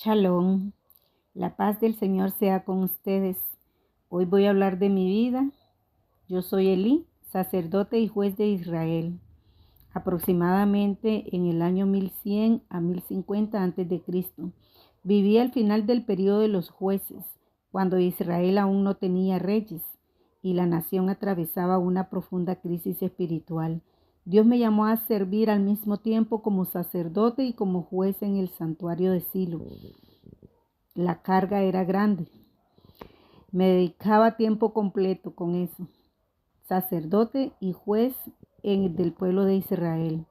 Shalom, la paz del Señor sea con ustedes. Hoy voy a hablar de mi vida. Yo soy Elí, sacerdote y juez de Israel. Aproximadamente en el año 1100 a 1050 a.C. Viví al final del periodo de los jueces, cuando Israel aún no tenía reyes y la nación atravesaba una profunda crisis espiritual. Dios me llamó a servir al mismo tiempo como sacerdote y como juez en el santuario de Silo. La carga era grande. Me dedicaba tiempo completo con eso. Sacerdote y juez del pueblo de Israel.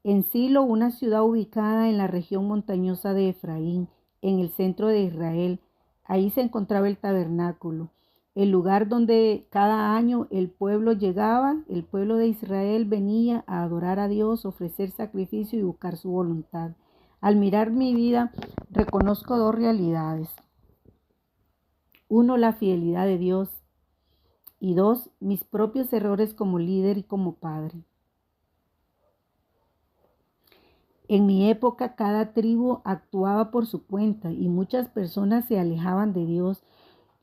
En Silo, una ciudad ubicada en la región montañosa de Efraín, en el centro de Israel, ahí se encontraba el tabernáculo, el lugar donde cada año el pueblo de Israel venía a adorar a Dios, ofrecer sacrificio y buscar su voluntad. Al mirar mi vida, reconozco dos realidades. Uno, la fidelidad de Dios. Y dos, mis propios errores como líder y como padre. En mi época, cada tribu actuaba por su cuenta y muchas personas se alejaban de Dios.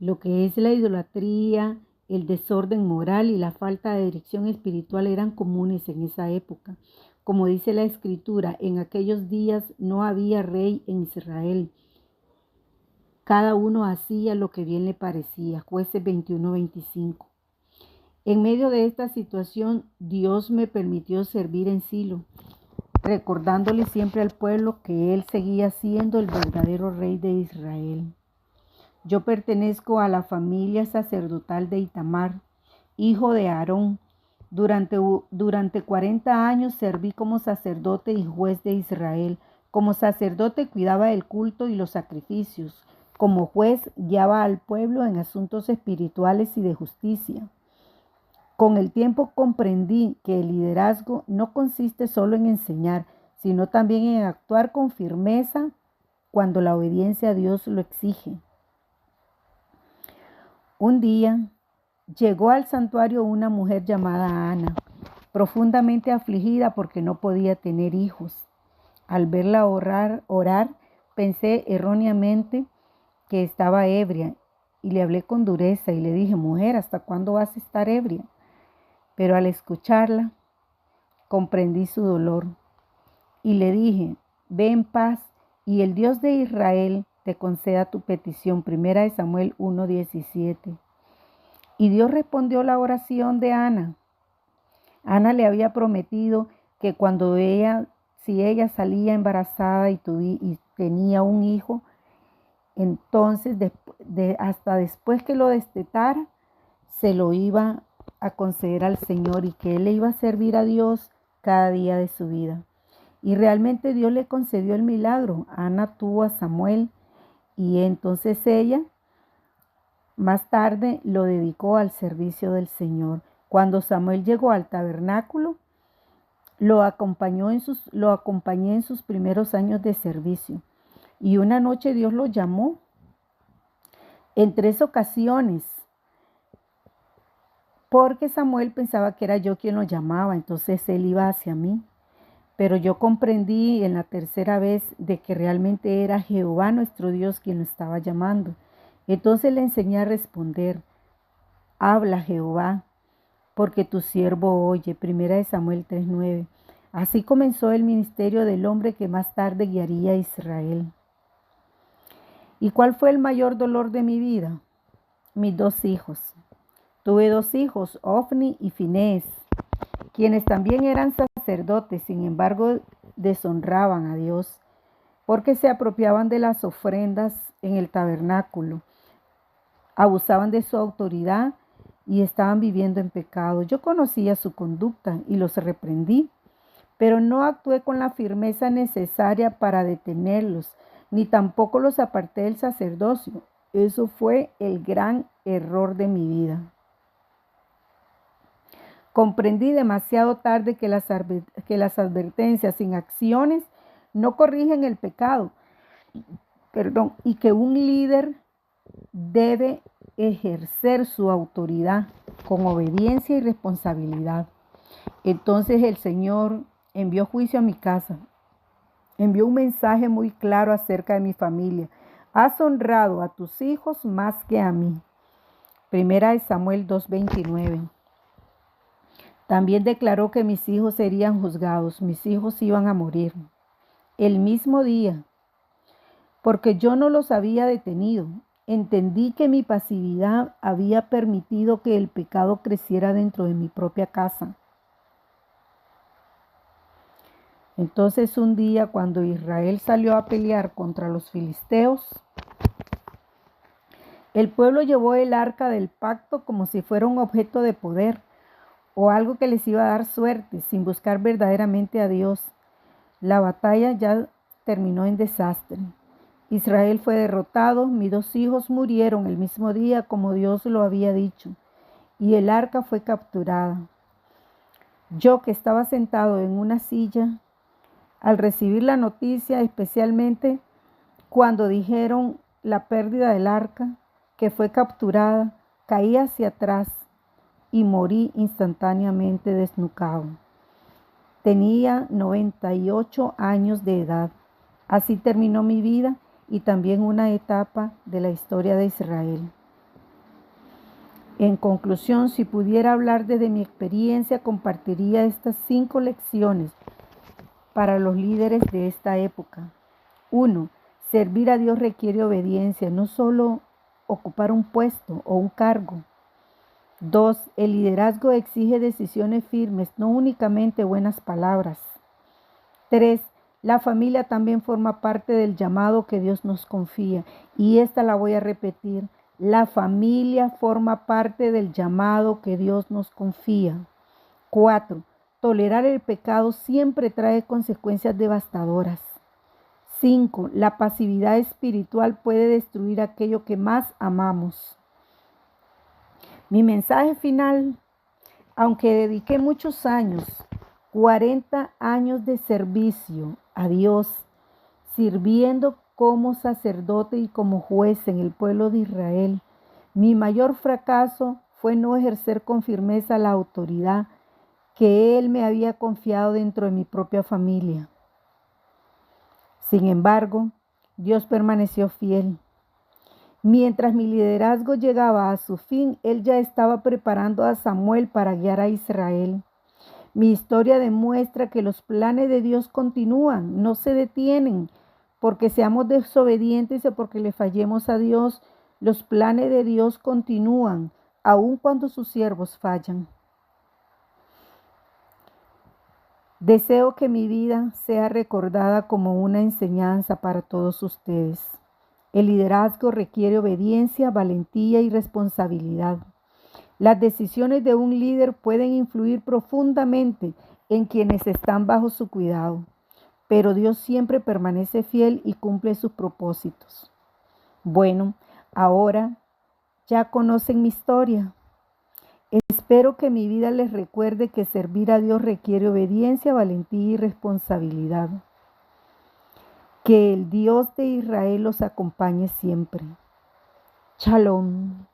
Lo que es la idolatría, el desorden moral y la falta de dirección espiritual eran comunes en esa época. Como dice la Escritura, en aquellos días no había rey en Israel. Cada uno hacía lo que bien le parecía. Jueces 21-25. En medio de esta situación, Dios me permitió servir en Silo, recordándole siempre al pueblo que Él seguía siendo el verdadero rey de Israel. Yo pertenezco a la familia sacerdotal de Itamar, hijo de Aarón. Durante 40 años serví como sacerdote y juez de Israel. Como sacerdote cuidaba el culto y los sacrificios. Como juez guiaba al pueblo en asuntos espirituales y de justicia. Con el tiempo comprendí que el liderazgo no consiste solo en enseñar, sino también en actuar con firmeza cuando la obediencia a Dios lo exige. Un día llegó al santuario una mujer llamada Ana, profundamente afligida porque no podía tener hijos. Al verla orar, pensé erróneamente que estaba ebria y le hablé con dureza y le dije: mujer, ¿hasta cuándo vas a estar ebria? Pero al escucharla, comprendí su dolor y le dije: ve en paz y el Dios de Israel te conceda tu petición. 1 Samuel 1:17. Y Dios respondió la oración de Ana. Ana le había prometido que si ella salía embarazada y tenía un hijo, entonces hasta después que lo destetara, se lo iba a conceder al Señor y que él le iba a servir a Dios cada día de su vida. Y realmente Dios le concedió el milagro. Ana tuvo a Samuel y entonces ella más tarde lo dedicó al servicio del Señor. Cuando Samuel llegó al tabernáculo, lo acompañé en sus primeros años de servicio. Y una noche Dios lo llamó en 3 ocasiones, porque Samuel pensaba que era yo quien lo llamaba, entonces él iba hacia mí. Pero yo comprendí en la tercera vez de que realmente era Jehová nuestro Dios quien lo estaba llamando. Entonces le enseñé a responder: habla, Jehová, porque tu siervo oye. 1 Samuel 3:9. Así comenzó el ministerio del hombre que más tarde guiaría a Israel. ¿Y cuál fue el mayor dolor de mi vida? Mis 2 hijos. Tuve 2 hijos, Ofni y Finés, quienes también eran sacerdotes, sin embargo deshonraban a Dios, porque se apropiaban de las ofrendas en el tabernáculo, abusaban de su autoridad y estaban viviendo en pecado. Yo conocía su conducta y los reprendí, pero no actué con la firmeza necesaria para detenerlos, ni tampoco los aparté del sacerdocio. Eso fue el gran error de mi vida. Comprendí demasiado tarde que las advertencias sin acciones no corrigen el pecado. Y que un líder debe ejercer su autoridad con obediencia y responsabilidad. Entonces el Señor envió juicio a mi casa envió un mensaje muy claro acerca de mi familia. Has honrado a tus hijos más que a mí. Primera de Samuel 2:29. También declaró que mis hijos serían juzgados, mis hijos iban a morir el mismo día, porque yo no los había detenido. Entendí que mi pasividad había permitido que el pecado creciera dentro de mi propia casa. Entonces un día, cuando Israel salió a pelear contra los filisteos, el pueblo llevó el arca del pacto como si fuera un objeto de poder o algo que les iba a dar suerte, sin buscar verdaderamente a Dios. La batalla ya terminó en desastre. Israel fue derrotado, mis 2 hijos murieron el mismo día como Dios lo había dicho, y el arca fue capturada. Yo, que estaba sentado en una silla, al recibir la noticia, especialmente cuando dijeron la pérdida del arca, que fue capturada, caí hacia atrás y morí instantáneamente desnucado. Tenía 98 años de edad. Así terminó mi vida y también una etapa de la historia de Israel. En conclusión, si pudiera hablar desde mi experiencia, compartiría estas 5 lecciones para los líderes de esta época. 1. Servir a Dios requiere obediencia, no solo ocupar un puesto o un cargo. 2. El liderazgo exige decisiones firmes, no únicamente buenas palabras. 3. La familia también forma parte del llamado que Dios nos confía. Y esta la voy a repetir. La familia forma parte del llamado que Dios nos confía. 4. Tolerar el pecado siempre trae consecuencias devastadoras. 5. La pasividad espiritual puede destruir aquello que más amamos. Mi mensaje final, aunque dediqué muchos años, 40 años de servicio a Dios, sirviendo como sacerdote y como juez en el pueblo de Israel, mi mayor fracaso fue no ejercer con firmeza la autoridad que Él me había confiado dentro de mi propia familia. Sin embargo, Dios permaneció fiel. Mientras mi liderazgo llegaba a su fin, Él ya estaba preparando a Samuel para guiar a Israel. Mi historia demuestra que los planes de Dios continúan, no se detienen, porque seamos desobedientes o porque le fallemos a Dios. Los planes de Dios continúan, aun cuando sus siervos fallan. Deseo que mi vida sea recordada como una enseñanza para todos ustedes. El liderazgo requiere obediencia, valentía y responsabilidad. Las decisiones de un líder pueden influir profundamente en quienes están bajo su cuidado, pero Dios siempre permanece fiel y cumple sus propósitos. Bueno, ahora ya conocen mi historia. Espero que mi vida les recuerde que servir a Dios requiere obediencia, valentía y responsabilidad. Que el Dios de Israel los acompañe siempre. Shalom.